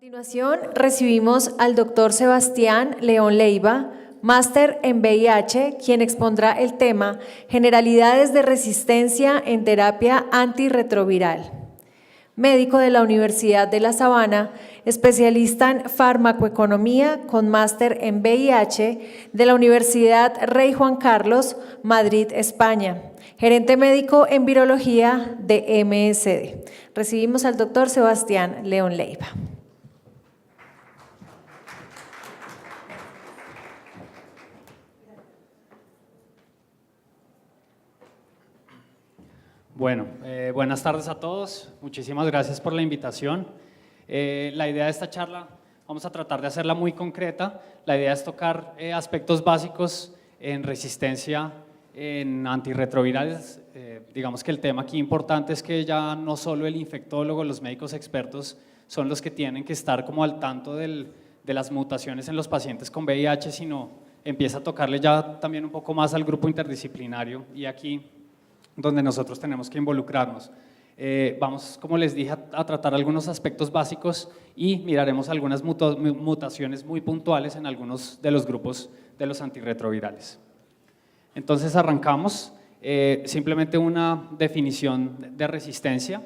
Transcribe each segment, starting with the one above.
Continuación, recibimos al doctor Sebastián León Leiva, máster en VIH, quien expondrá el tema Generalidades de resistencia en terapia antirretroviral. Médico de la Universidad de La Sabana, especialista en farmacoeconomía con máster en VIH de la Universidad Rey Juan Carlos, Madrid, España. Gerente médico en virología de MSD. Recibimos al doctor Sebastián León Leiva. Bueno, buenas tardes a todos. Muchísimas gracias por la invitación. La idea de esta charla, vamos a tratar de hacerla muy concreta. La idea es tocar aspectos básicos en resistencia en antirretrovirales. Digamos que el tema aquí importante es que ya no solo el infectólogo, los médicos expertos son los que tienen que estar como al tanto de las mutaciones en los pacientes con VIH, sino empieza a tocarle ya también un poco más al grupo interdisciplinario, y aquí donde nosotros tenemos que involucrarnos. Vamos, como les dije, a tratar algunos aspectos básicos y miraremos algunas mutaciones muy puntuales en algunos de los grupos de los antirretrovirales. Entonces arrancamos, simplemente una definición de resistencia.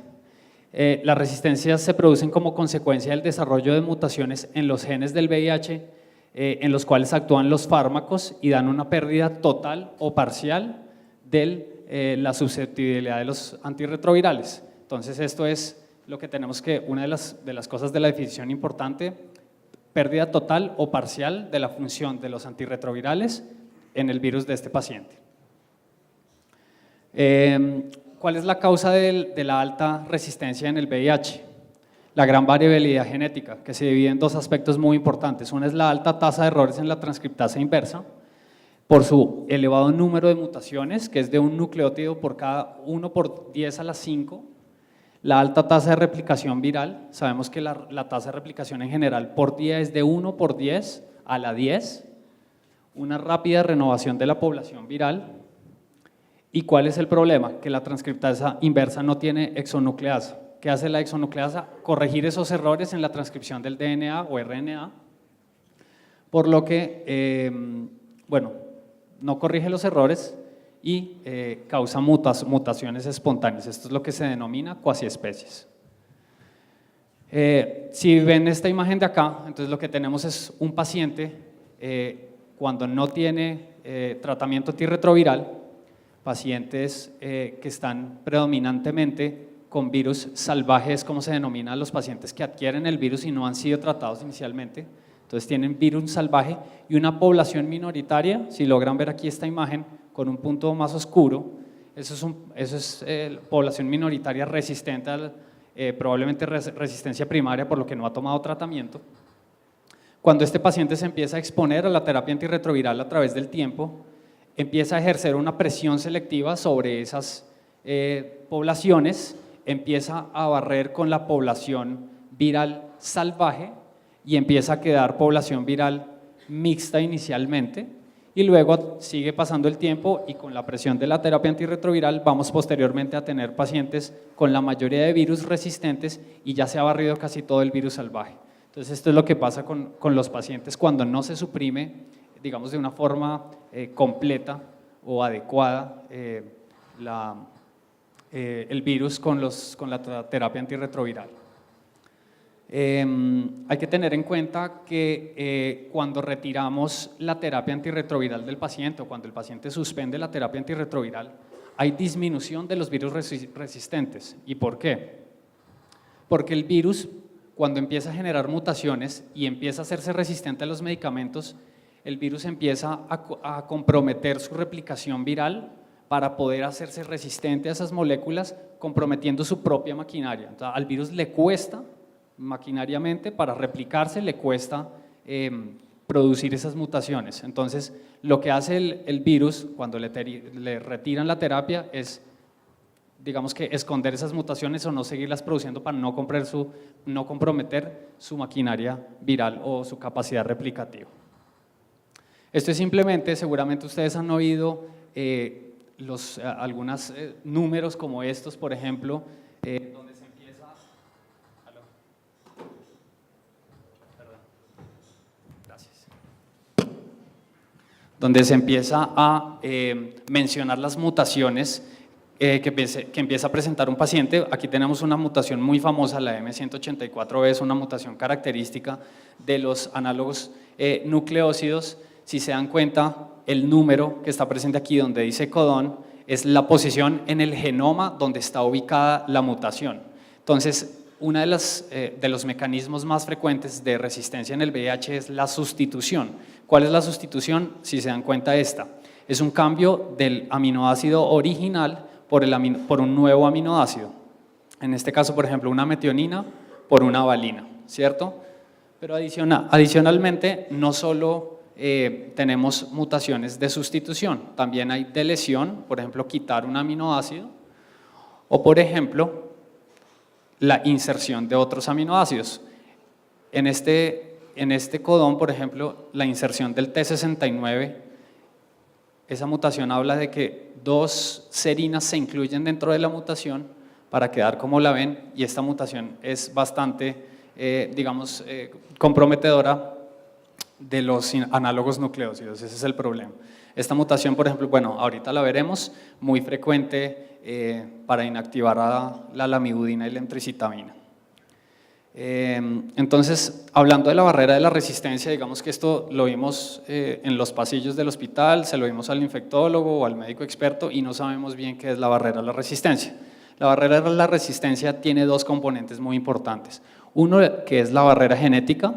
Las resistencias se producen como consecuencia del desarrollo de mutaciones en los genes del VIH, en los cuales actúan los fármacos y dan una pérdida total o parcial de la susceptibilidad de los antirretrovirales. Entonces esto es lo que tenemos que, una de las cosas de la definición importante, pérdida total o parcial de la función de los antirretrovirales en el virus de este paciente. ¿Cuál es la causa de la alta resistencia en el VIH? La gran variabilidad genética, que se divide en dos aspectos muy importantes. Una es la alta tasa de errores en la transcriptasa inversa, por su elevado número de mutaciones, que es de un nucleótido por cada 1 por 10 a la 5, la alta tasa de replicación viral, sabemos que la tasa de replicación en general por día es de 1 por 10 a la 10, una rápida renovación de la población viral. ¿Y cuál es el problema? Que la transcriptasa inversa no tiene exonucleasa. ¿Qué hace la exonucleasa? Corregir esos errores en la transcripción del DNA o RNA, por lo que, no corrige los errores y causa mutaciones espontáneas. Esto es lo que se denomina cuasiespecies. Si ven esta imagen de acá, entonces lo que tenemos es un paciente cuando no tiene tratamiento antirretroviral, pacientes que están predominantemente con virus salvajes, como se denomina a los pacientes que adquieren el virus y no han sido tratados inicialmente. Entonces tienen virus salvaje y una población minoritaria, si logran ver aquí esta imagen con un punto más oscuro, eso es población minoritaria resistente a probablemente resistencia primaria, por lo que no ha tomado tratamiento. Cuando este paciente se empieza a exponer a la terapia antirretroviral a través del tiempo, empieza a ejercer una presión selectiva sobre esas poblaciones, empieza a barrer con la población viral salvaje y empieza a quedar población viral mixta inicialmente, y luego sigue pasando el tiempo y con la presión de la terapia antirretroviral vamos posteriormente a tener pacientes con la mayoría de virus resistentes y ya se ha barrido casi todo el virus salvaje. Entonces esto es lo que pasa con los pacientes cuando no se suprime, digamos de una forma completa o adecuada el virus con la terapia antirretroviral. Hay que tener en cuenta que cuando retiramos la terapia antirretroviral del paciente o cuando el paciente suspende la terapia antirretroviral, hay disminución de los virus resistentes. ¿Y por qué? Porque el virus, cuando empieza a generar mutaciones y empieza a hacerse resistente a los medicamentos, el virus empieza a comprometer su replicación viral para poder hacerse resistente a esas moléculas, comprometiendo su propia maquinaria. Entonces, al virus le cuesta maquinariamente, para replicarse le cuesta producir esas mutaciones. Entonces lo que hace el virus cuando le retiran la terapia es, digamos que esconder esas mutaciones o no seguirlas produciendo para no comprometer su maquinaria viral o su capacidad replicativa. Esto es simplemente, seguramente ustedes han oído algunos números como estos, por ejemplo, donde se empieza… donde se empieza a mencionar las mutaciones que empieza a presentar un paciente. Aquí tenemos una mutación muy famosa, la M184B, es una mutación característica de los análogos nucleósidos. Si se dan cuenta, el número que está presente aquí donde dice codón es la posición en el genoma donde está ubicada la mutación. Entonces, uno de los mecanismos más frecuentes de resistencia en el VIH es la sustitución. ¿Cuál es la sustitución? Si se dan cuenta, esta es un cambio del aminoácido original por un nuevo aminoácido. En este caso, por ejemplo, una metionina por una valina, ¿cierto? Pero adicionalmente, no solo tenemos mutaciones de sustitución, también hay de lesión, por ejemplo, quitar un aminoácido, o por ejemplo, la inserción de otros aminoácidos. En este codón, por ejemplo, la inserción del T69, esa mutación habla de que 2 serinas se incluyen dentro de la mutación para quedar como la ven, y esta mutación es bastante, comprometedora de los análogos nucleósidos. Ese es el problema. Esta mutación, por ejemplo, bueno, ahorita la veremos, muy frecuente para inactivar a la lamivudina y la entricitabina. Entonces, hablando de la barrera de la resistencia, digamos que esto lo vimos en los pasillos del hospital, se lo vimos al infectólogo o al médico experto y no sabemos bien qué es la barrera de la resistencia. La barrera de la resistencia tiene 2 componentes muy importantes. Uno, que es la barrera genética,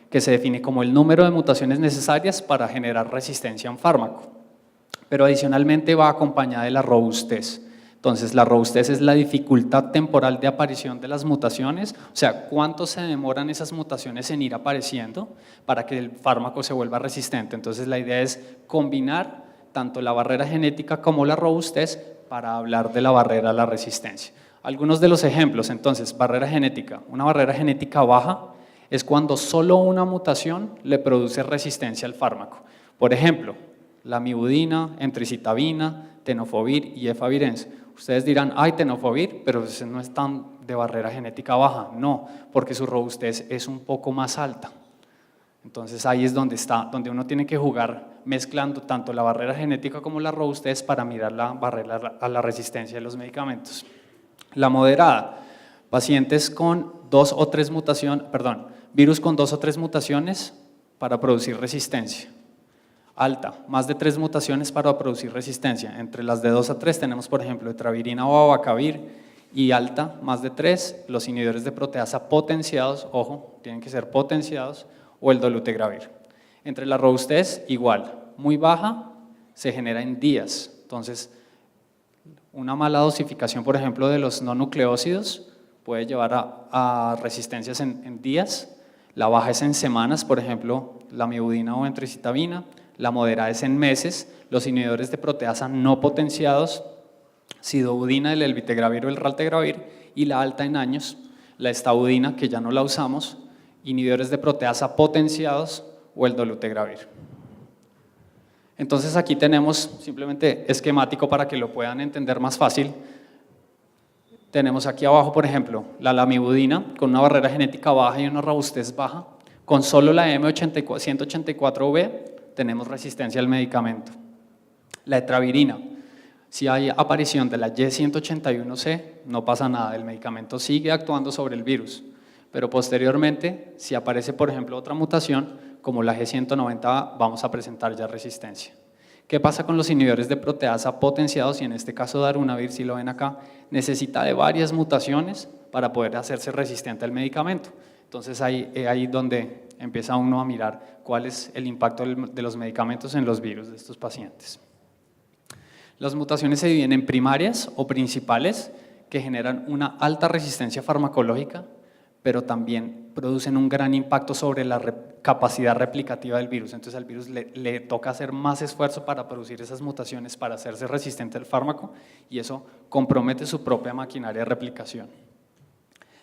que se define como el número de mutaciones necesarias para generar resistencia a un fármaco, pero adicionalmente va acompañada de la robustez. Entonces, la robustez es la dificultad temporal de aparición de las mutaciones, o sea, cuánto se demoran esas mutaciones en ir apareciendo para que el fármaco se vuelva resistente. Entonces, la idea es combinar tanto la barrera genética como la robustez para hablar de la barrera a la resistencia. Algunos de los ejemplos, entonces, barrera genética. Una barrera genética baja es cuando solo una mutación le produce resistencia al fármaco. Por ejemplo, lamivudina, entricitabina, tenofovir y efavirenz. Ustedes dirán, ay, tenofovir, pero ese no es tan de barrera genética baja. No, porque su robustez es un poco más alta. Entonces ahí es donde uno tiene que jugar mezclando tanto la barrera genética como la robustez para mirar la barrera a la resistencia de los medicamentos. La moderada, pacientes con 2 o 3 mutaciones, virus con 2 o 3 mutaciones para producir resistencia. Alta, más de 3 mutaciones para producir resistencia. Entre las de 2 a 3 tenemos, por ejemplo, etravirina o abacavir, y alta, más de 3, los inhibidores de proteasa potenciados, ojo, tienen que ser potenciados, o el dolutegravir. Entre la robustez, igual, muy baja, se genera en días. Entonces, una mala dosificación, por ejemplo, de los no nucleósidos puede llevar a resistencias en días. La baja es en semanas, por ejemplo, la lamivudina o entricitabina. La moderada es en meses. Los inhibidores de proteasa no potenciados, sidobudina, el elvitegravir o el raltegravir, y la alta en años, la estabudina, que ya no la usamos, inhibidores de proteasa potenciados o el dolutegravir. Entonces aquí tenemos simplemente esquemático para que lo puedan entender más fácil. Tenemos aquí abajo, por ejemplo, la lamivudina con una barrera genética baja y una robustez baja. Con solo la M184B tenemos resistencia al medicamento. La etravirina, si hay aparición de la Y181C, no pasa nada, el medicamento sigue actuando sobre el virus, pero posteriormente, si aparece, por ejemplo, otra mutación, como la G190A, vamos a presentar ya resistencia. ¿Qué pasa con los inhibidores de proteasa potenciados? Y en este caso darunavir, si lo ven acá, necesita de varias mutaciones para poder hacerse resistente al medicamento. Entonces ahí donde empieza uno a mirar cuál es el impacto de los medicamentos en los virus de estos pacientes. Las mutaciones se dividen en primarias o principales, que generan una alta resistencia farmacológica, pero también producen un gran impacto sobre la capacidad replicativa del virus. Entonces al virus le toca hacer más esfuerzo para producir esas mutaciones, para hacerse resistente al fármaco, y eso compromete su propia maquinaria de replicación.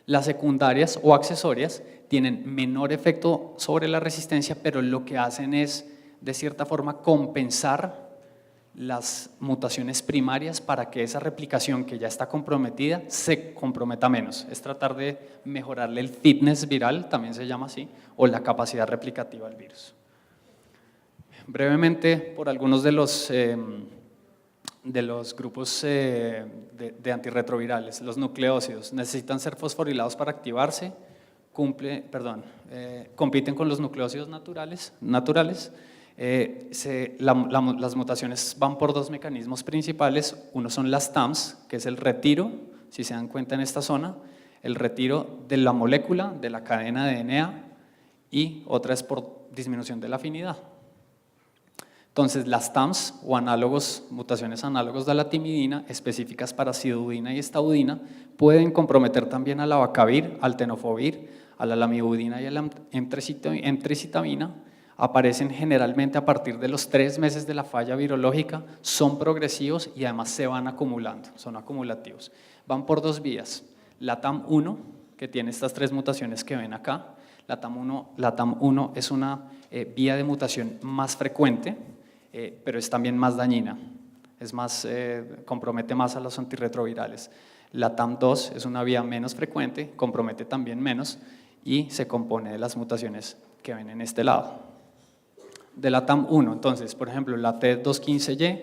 Las secundarias o accesorias tienen menor efecto sobre la resistencia, pero lo que hacen es, de cierta forma, compensar las mutaciones primarias para que esa replicación que ya está comprometida se comprometa menos. Es tratar de mejorarle el fitness viral, también se llama así, o la capacidad replicativa del virus. Brevemente, por algunos de los grupos de antirretrovirales, los nucleócidos necesitan ser fosforilados para activarse, compiten con los nucleócidos naturales. Las mutaciones van por dos mecanismos principales. Uno son las TAMs, que es el retiro, si se dan cuenta en esta zona, el retiro de la molécula, de la cadena de DNA, y otra es por disminución de la afinidad. Entonces, las TAMs o mutaciones análogos de la timidina, específicas para acidudina y estaudina, pueden comprometer también a la abacavir, al tenofovir, a la lamivudina y a la emtricitabina. Aparecen generalmente a partir de los 3 meses de la falla virológica, son progresivos y además se van acumulando, son acumulativos. Van por dos vías, la TAM1, que tiene estas 3 mutaciones que ven acá. La TAM1 es una vía de mutación más frecuente, pero es también más dañina, compromete más a los antirretrovirales. La TAM2 es una vía menos frecuente, compromete también menos y se compone de las mutaciones que ven en este lado. De la TAM1, entonces, por ejemplo, la T215Y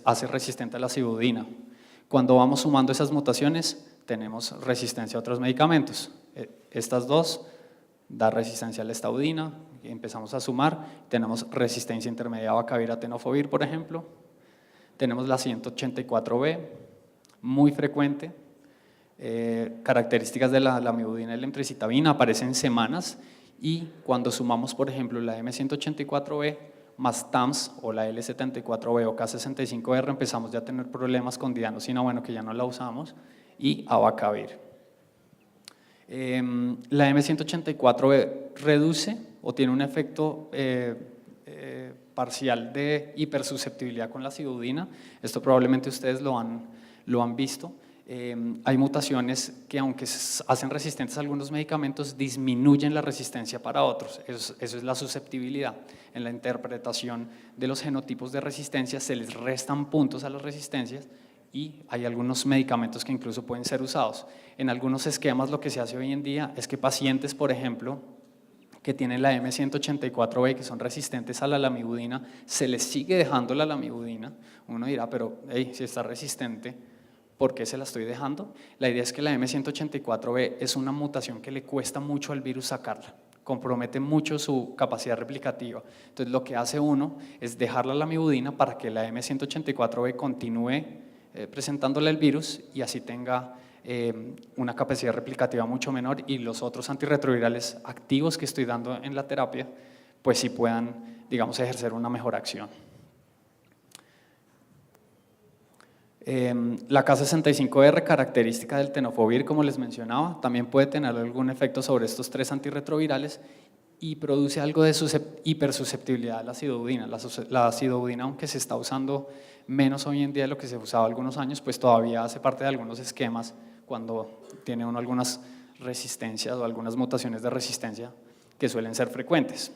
hace resistente a la acidudina. Cuando vamos sumando esas mutaciones, tenemos resistencia a otros medicamentos. Estas dos da resistencia a la estaudina, y empezamos a sumar, tenemos resistencia intermedia a abacavir, a tenofovir, por ejemplo. Tenemos la 184B, muy frecuente. Características de la lamivudina y la emtricitabina aparecen en semanas, y cuando sumamos, por ejemplo, la M184B más TAMS o la L74B o K65R, empezamos ya a tener problemas con dianosina, bueno, que ya no la usamos, y abacavir. La M184B reduce o tiene un efecto parcial de hipersusceptibilidad con la acidudina. Esto probablemente ustedes lo han visto. Hay mutaciones que, aunque hacen resistentes a algunos medicamentos, disminuyen la resistencia para otros. Eso es la susceptibilidad. En la interpretación de los genotipos de resistencia se les restan puntos a las resistencias y hay algunos medicamentos que incluso pueden ser usados. En algunos esquemas lo que se hace hoy en día es que pacientes, por ejemplo, que tienen la M184B, que son resistentes a la lamivudina, se les sigue dejando la lamivudina. Uno dirá, pero hey, si está resistente, ¿por qué se la estoy dejando? La idea es que la M184B es una mutación que le cuesta mucho al virus sacarla, compromete mucho su capacidad replicativa. Entonces lo que hace uno es dejar la lamivudina para que la M184B continúe presentándole el virus y así tenga una capacidad replicativa mucho menor y los otros antirretrovirales activos que estoy dando en la terapia pues sí puedan, digamos, ejercer una mejor acción. La K65R, característica del tenofovir, como les mencionaba, también puede tener algún efecto sobre estos 3 antirretrovirales y produce algo de hipersusceptibilidad a la acidudina. La acidudina, aunque se está usando menos hoy en día de lo que se usaba algunos años, pues todavía hace parte de algunos esquemas cuando tiene uno algunas resistencias o algunas mutaciones de resistencia que suelen ser frecuentes.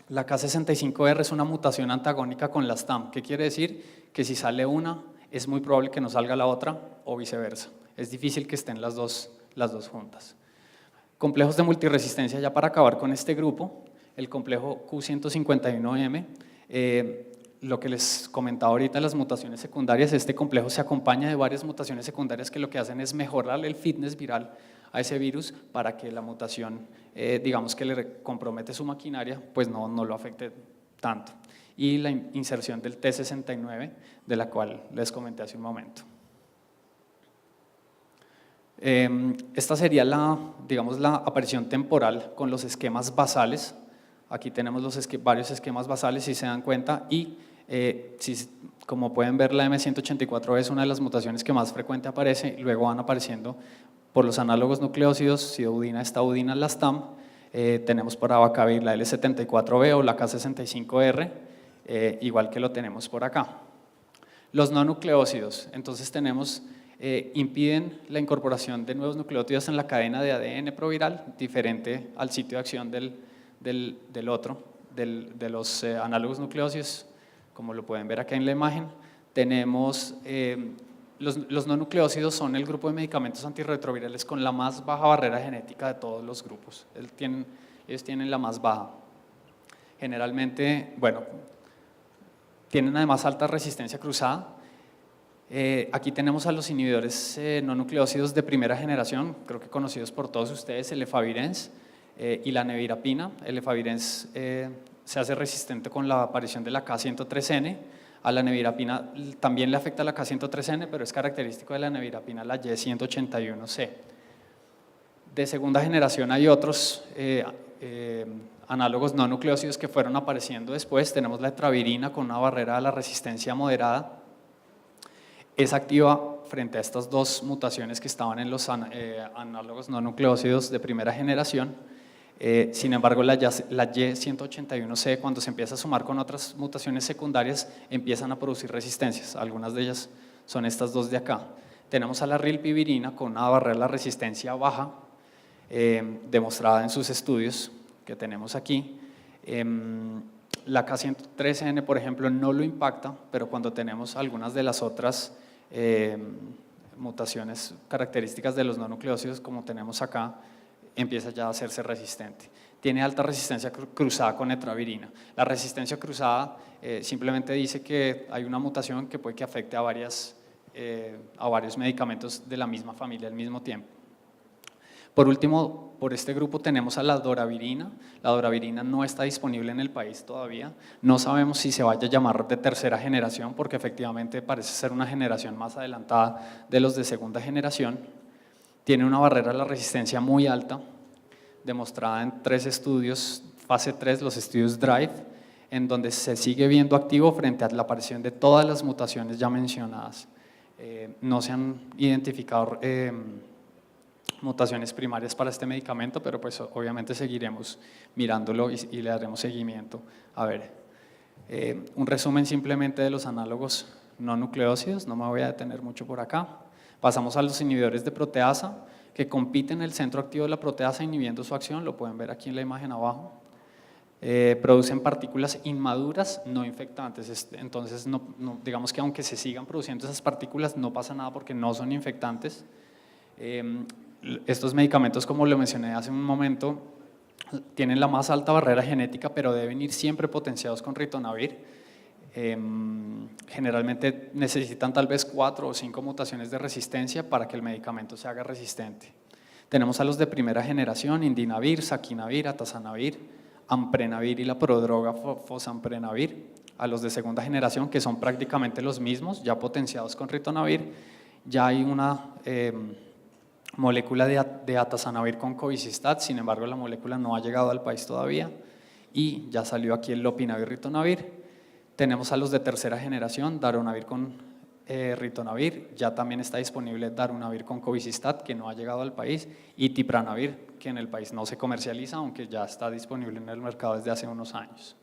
La K65R es una mutación antagónica con las TAM. ¿Qué quiere decir? Que si sale una, es muy probable que no salga la otra o viceversa. Es difícil que estén las dos juntas. Complejos de multiresistencia, ya para acabar con este grupo, el complejo Q151M, lo que les comentaba ahorita, las mutaciones secundarias, este complejo se acompaña de varias mutaciones secundarias que lo que hacen es mejorar el fitness viral a ese virus para que la mutación, digamos que le compromete su maquinaria, pues no lo afecte tanto. Y la inserción del T69, de la cual les comenté hace un momento. Esta sería digamos, la aparición temporal con los esquemas basales. Aquí tenemos varios esquemas basales, si se dan cuenta, y como pueden ver, la M184 es una de las mutaciones que más frecuente aparece, y luego van apareciendo por los análogos nucleócidos, acidudina, estaudina, las TAM. Tenemos por abacavir la L74B o la K65R, igual que lo tenemos por acá. Los no nucleócidos, entonces impiden la incorporación de nuevos nucleótidos en la cadena de ADN proviral, diferente al sitio de acción de los análogos nucleócidos, como lo pueden ver acá en la imagen. Tenemos, los no nucleócidos son el grupo de medicamentos antirretrovirales con la más baja barrera genética de todos los grupos, ellos tienen la más baja. Generalmente, bueno, tienen además alta resistencia cruzada. Aquí tenemos a los inhibidores no nucleócidos de primera generación, creo que conocidos por todos ustedes, el efavirenz y la nevirapina. El efavirenz se hace resistente con la aparición de la K103N. A la nevirapina también le afecta la K103N, pero es característico de la nevirapina la Y181C. De segunda generación hay otros análogos no nucleócidos que fueron apareciendo después. Tenemos la etravirina con una barrera de la resistencia moderada. Es activa frente a estas dos mutaciones que estaban en los análogos no nucleócidos de primera generación. Sin embargo, la Y181C, cuando se empieza a sumar con otras mutaciones secundarias, empiezan a producir resistencias. Algunas de ellas son estas dos de acá. Tenemos a la rilpivirina con una barrera de la resistencia baja, demostrada en sus estudios que tenemos aquí. La K103N, por ejemplo, no lo impacta, pero cuando tenemos algunas de las otras mutaciones características de los no nucleócidos, como tenemos acá, empieza ya a hacerse resistente. Tiene alta resistencia cruzada con etravirina. La resistencia cruzada simplemente dice que hay una mutación que puede que afecte a varios medicamentos de la misma familia al mismo tiempo. Por último, por este grupo tenemos a la doravirina. La doravirina no está disponible en el país todavía. No sabemos si se vaya a llamar de tercera generación, porque efectivamente parece ser una generación más adelantada de los de segunda generación. Tiene una barrera de la resistencia muy alta, demostrada en 3 estudios, fase 3, los estudios DRIVE, en donde se sigue viendo activo frente a la aparición de todas las mutaciones ya mencionadas. No se han identificado mutaciones primarias para este medicamento, pero pues obviamente seguiremos mirándolo y le daremos seguimiento. A ver, un resumen simplemente de los análogos no nucleócidos, no me voy a detener mucho por acá. Pasamos a los inhibidores de proteasa, que compiten en el centro activo de la proteasa inhibiendo su acción, lo pueden ver aquí en la imagen abajo. Producen partículas inmaduras no infectantes, entonces digamos que aunque se sigan produciendo esas partículas no pasa nada porque no son infectantes. Estos medicamentos, como lo mencioné hace un momento, tienen la más alta barrera genética, pero deben ir siempre potenciados con ritonavir. Generalmente necesitan tal vez 4 o 5 mutaciones de resistencia para que el medicamento se haga resistente. Tenemos a los de primera generación, indinavir, saquinavir, atazanavir, amprenavir y la prodroga fosamprenavir. A los de segunda generación, que son prácticamente los mismos, ya potenciados con ritonavir. Ya hay una molécula de atazanavir con covicistat, sin embargo la molécula no ha llegado al país todavía, y ya salió aquí el lopinavir ritonavir. Tenemos a los de tercera generación, darunavir con ritonavir, ya también está disponible darunavir con covicistat, que no ha llegado al país, y tipranavir, que en el país no se comercializa, aunque ya está disponible en el mercado desde hace unos años.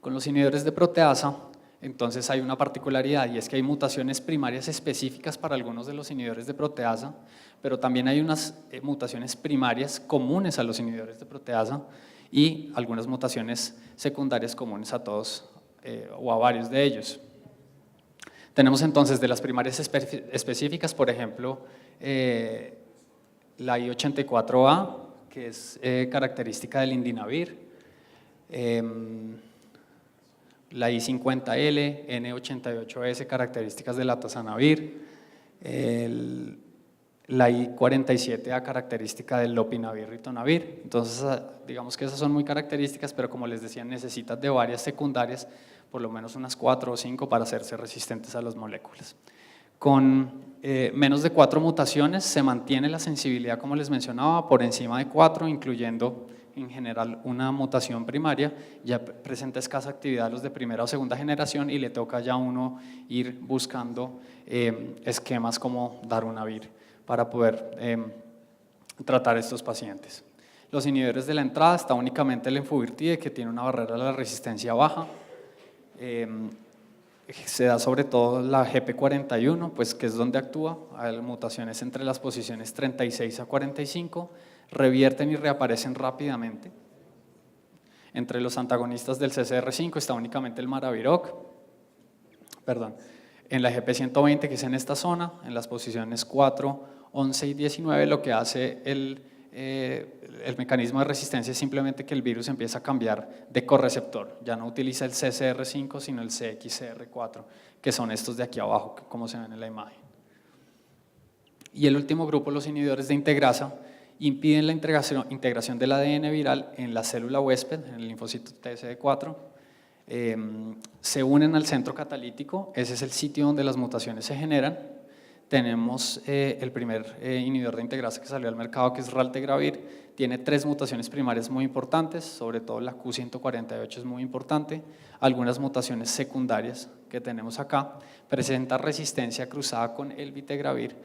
Con los inhibidores de proteasa, entonces hay una particularidad, y es que hay mutaciones primarias específicas para algunos de los inhibidores de proteasa, pero también hay unas mutaciones primarias comunes a los inhibidores de proteasa y algunas mutaciones secundarias comunes a todos o a varios de ellos. Tenemos entonces de las primarias específicas, por ejemplo, la I84A, que es característica del indinavir, la I50L, N88S, características del atazanavir, la I47A, característica del lopinavir ritonavir. Entonces, digamos que esas son muy características, pero como les decía, necesitas de varias secundarias, por lo menos unas 4 o 5 para hacerse resistentes a las moléculas. Con menos de 4 mutaciones se mantiene la sensibilidad, como les mencionaba, por encima de 4, incluyendo en general una mutación primaria, ya presenta escasa actividad a los de primera o segunda generación y le toca ya a uno ir buscando esquemas como darunavir para poder tratar estos pacientes. Los inhibidores de la entrada está únicamente el enfuvirtide, que tiene una barrera de la resistencia baja. Se da sobre todo la GP41, pues, que es donde actúa. Hay mutaciones entre las posiciones 36 a 45, revierten y reaparecen rápidamente. Entre los antagonistas del CCR5 está únicamente el maraviroc, en la GP120, que es en esta zona, en las posiciones 4, 11 y 19, lo que hace el el mecanismo de resistencia es simplemente que el virus empieza a cambiar de correceptor, ya no utiliza el CCR5 sino el CXCR4, que son estos de aquí abajo, como se ven en la imagen. Y el último grupo, los inhibidores de integrasa, impiden la integración del ADN viral en la célula huésped, en el linfocito TSD4, se unen al centro catalítico, ese es el sitio donde las mutaciones se generan. Tenemos el primer inhibidor de integrasa que salió al mercado, que es raltegravir, tiene 3 mutaciones primarias muy importantes, sobre todo la Q148 es muy importante, algunas mutaciones secundarias que tenemos acá, presenta resistencia cruzada con el elbitregravir,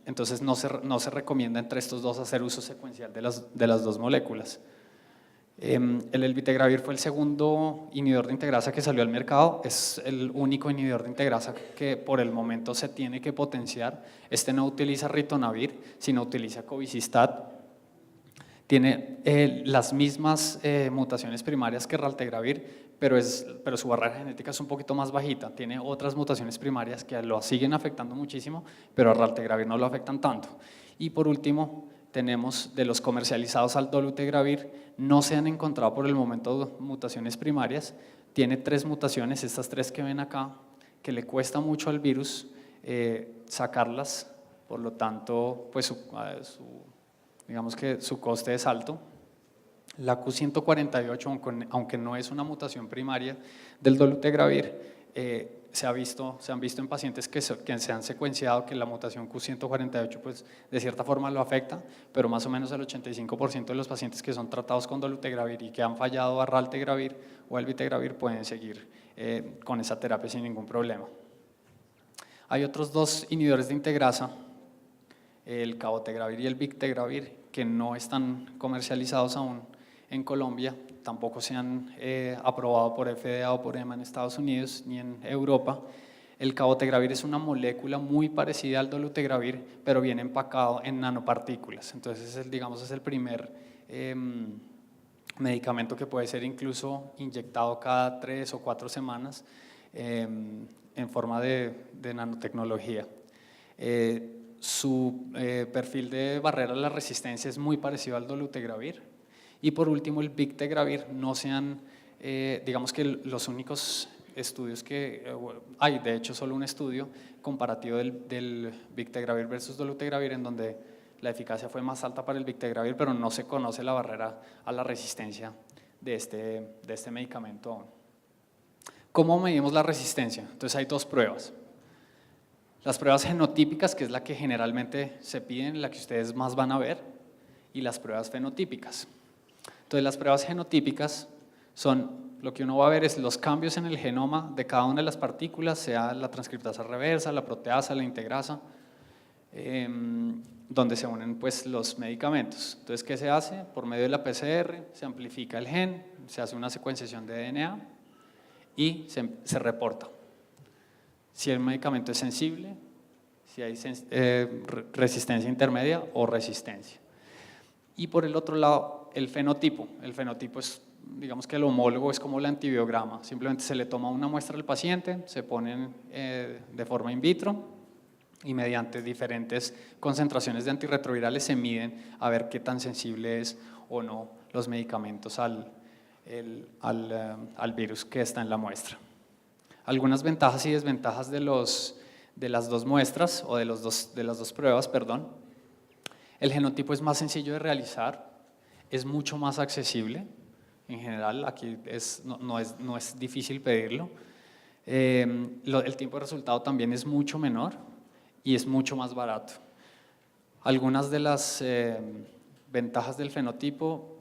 entonces no se recomienda entre estos dos hacer uso secuencial de las dos moléculas. El elbitregravir fue el segundo inhibidor de integrasa que salió al mercado, es el único inhibidor de integrasa que por el momento se tiene que potenciar. Este no utiliza ritonavir, sino utiliza cobicistat. Tiene las mismas mutaciones primarias que raltegravir, pero su barrera genética es un poquito más bajita. Tiene otras mutaciones primarias que lo siguen afectando muchísimo, pero a raltegravir no lo afectan tanto. Y por último, tenemos de los comercializados al dolutegravir, no se han encontrado por el momento mutaciones primarias, tiene 3 mutaciones, estas 3 que ven acá, que le cuesta mucho al virus sacarlas, por lo tanto, pues digamos que su coste es alto. La Q148, aunque no es una mutación primaria del dolutegravir, se han visto en pacientes que se han secuenciado que la mutación Q148 pues de cierta forma lo afecta, pero más o menos el 85% de los pacientes que son tratados con dolutegravir y que han fallado a raltegravir o elbitregravir pueden seguir con esa terapia sin ningún problema. Hay otros 2 inhibidores de integrasa, el cabotegravir y el bictegravir, que no están comercializados aún en Colombia, tampoco se han aprobado por FDA o por EMA en Estados Unidos ni en Europa. El cabotegravir es una molécula muy parecida al dolutegravir, pero viene empacado en nanopartículas. Entonces, es el primer medicamento que puede ser incluso inyectado cada 3 o 4 semanas en forma de nanotecnología. Su perfil de barrera a la resistencia es muy parecido al dolutegravir. Y por último, el bictegravir, no sean, digamos que los únicos estudios que hay, de hecho solo un estudio comparativo del bictegravir versus dolutegravir, en donde la eficacia fue más alta para el bictegravir, pero no se conoce la barrera a la resistencia de este medicamento aún. ¿Cómo medimos la resistencia? Entonces hay 2 pruebas. Las pruebas genotípicas, que es la que generalmente se piden, la que ustedes más van a ver, y las pruebas fenotípicas. Entonces las pruebas genotípicas son, lo que uno va a ver es los cambios en el genoma de cada una de las partículas, sea la transcriptasa reversa, la proteasa, la integrasa, donde se unen pues los medicamentos. Entonces, ¿qué se hace? Por medio de la PCR se amplifica el gen, se hace una secuenciación de DNA y se reporta si el medicamento es sensible, si hay resistencia intermedia o resistencia. Y por el otro lado, el fenotipo. El fenotipo es, digamos que el homólogo es como el antibiograma. Simplemente se le toma una muestra al paciente, se ponen de forma in vitro y mediante diferentes concentraciones de antirretrovirales se miden a ver qué tan sensible es o no los medicamentos al virus que está en la muestra. Algunas ventajas y desventajas de las 2 muestras o de las dos pruebas, perdón. El genotipo es más sencillo de realizar, es mucho más accesible, en general aquí no es difícil pedirlo. El tiempo de resultado también es mucho menor y es mucho más barato. Algunas de las ventajas del fenotipo,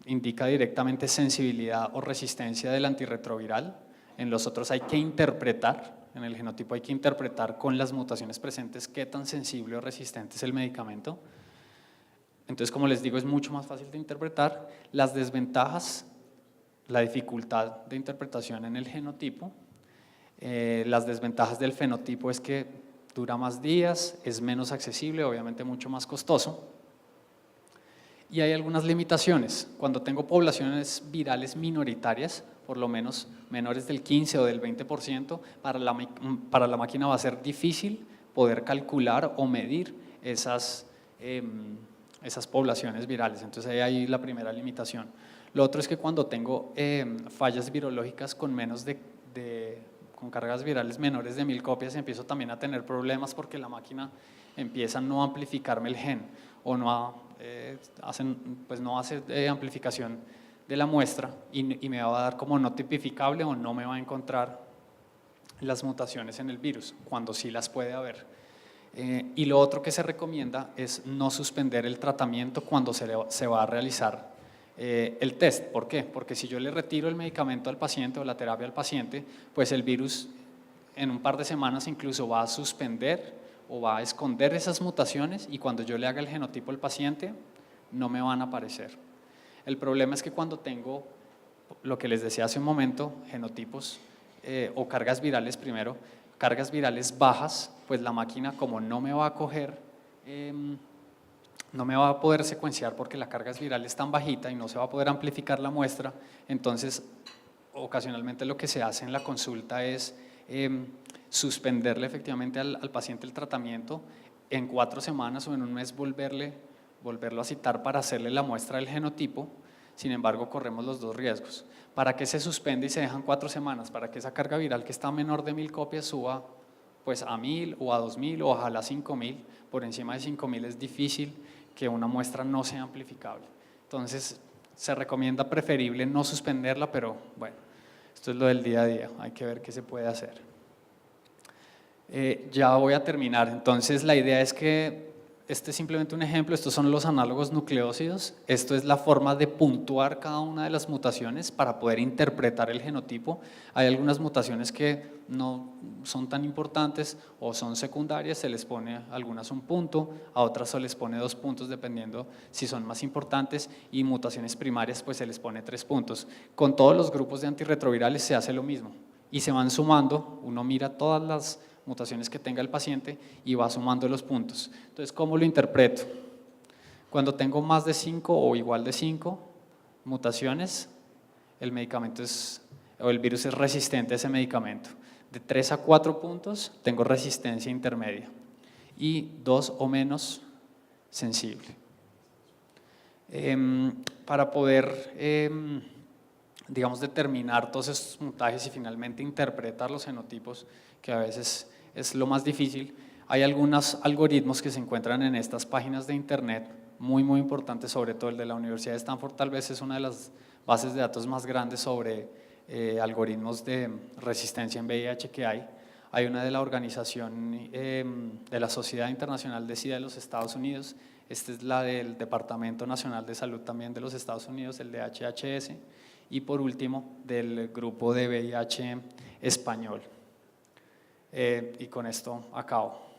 indica directamente sensibilidad o resistencia del antirretroviral. En los otros hay que interpretar, en el genotipo hay que interpretar con las mutaciones presentes qué tan sensible o resistente es el medicamento. Entonces, como les digo, es mucho más fácil de interpretar. Las desventajas, la dificultad de interpretación en el genotipo. Las desventajas del fenotipo es que dura más días, es menos accesible, obviamente mucho más costoso. Y hay algunas limitaciones. Cuando tengo poblaciones virales minoritarias, por lo menos menores del 15 o del 20%, para la máquina va a ser difícil poder calcular o medir esas esas poblaciones virales. Entonces ahí la primera limitación. Lo otro es que cuando tengo fallas virológicas con con cargas virales menores de 1000 copias, empiezo también a tener problemas porque la máquina empieza a no amplificarme el gen o no hace amplificación de la muestra y me va a dar como no tipificable o no me va a encontrar las mutaciones en el virus, cuando sí las puede haber. Y lo otro que se recomienda es no suspender el tratamiento cuando se va a realizar el test. ¿Por qué? Porque si yo le retiro el medicamento al paciente o la terapia al paciente, pues el virus en un par de semanas incluso va a suspender o va a esconder esas mutaciones y cuando yo le haga el genotipo al paciente no me van a aparecer. El problema es que cuando tengo, lo que les decía hace un momento, genotipos o cargas virales primero, cargas virales bajas, pues la máquina como no me va a coger, no me va a poder secuenciar porque la carga viral es tan bajita y no se va a poder amplificar la muestra, entonces ocasionalmente lo que se hace en la consulta es suspenderle efectivamente al paciente el tratamiento, en 4 semanas o en un mes volverlo a citar para hacerle la muestra del genotipo. Sin embargo, corremos los dos riesgos. ¿Para qué se suspende y se dejan 4 semanas? Para que esa carga viral que está menor de 1000 copias suba pues a 1000 o a 2000 o ojalá a 5000. Por encima de 5000 es difícil que una muestra no sea amplificable. Entonces, se recomienda preferible no suspenderla, pero bueno, esto es lo del día a día, hay que ver qué se puede hacer. Ya voy a terminar. Entonces, la idea es que este es simplemente un ejemplo, estos son los análogos nucleósidos, esto es la forma de puntuar cada una de las mutaciones para poder interpretar el genotipo. Hay algunas mutaciones que no son tan importantes o son secundarias, se les pone a algunas un punto, a otras se les pone 2 puntos dependiendo si son más importantes, y mutaciones primarias pues se les pone 3 puntos. Con todos los grupos de antirretrovirales se hace lo mismo y se van sumando, uno mira todas las mutaciones que tenga el paciente y va sumando los puntos. Entonces, ¿cómo lo interpreto? Cuando tengo más de 5 o igual de 5 mutaciones, el medicamento o el virus es resistente a ese medicamento. De 3 a 4 puntos tengo resistencia intermedia y 2 o menos sensible. Para poder digamos, determinar todos estos montajes y finalmente interpretar los genotipos, que a veces es lo más difícil, hay algunos algoritmos que se encuentran en estas páginas de internet, muy importantes, sobre todo el de la Universidad de Stanford, tal vez es una de las bases de datos más grandes sobre algoritmos de resistencia en VIH que hay. Hay una de la organización de la Sociedad Internacional de SIDA de los Estados Unidos, esta es la del Departamento Nacional de Salud también de los Estados Unidos, el de HHS, y por último del grupo de VIH español. Y con esto acabo.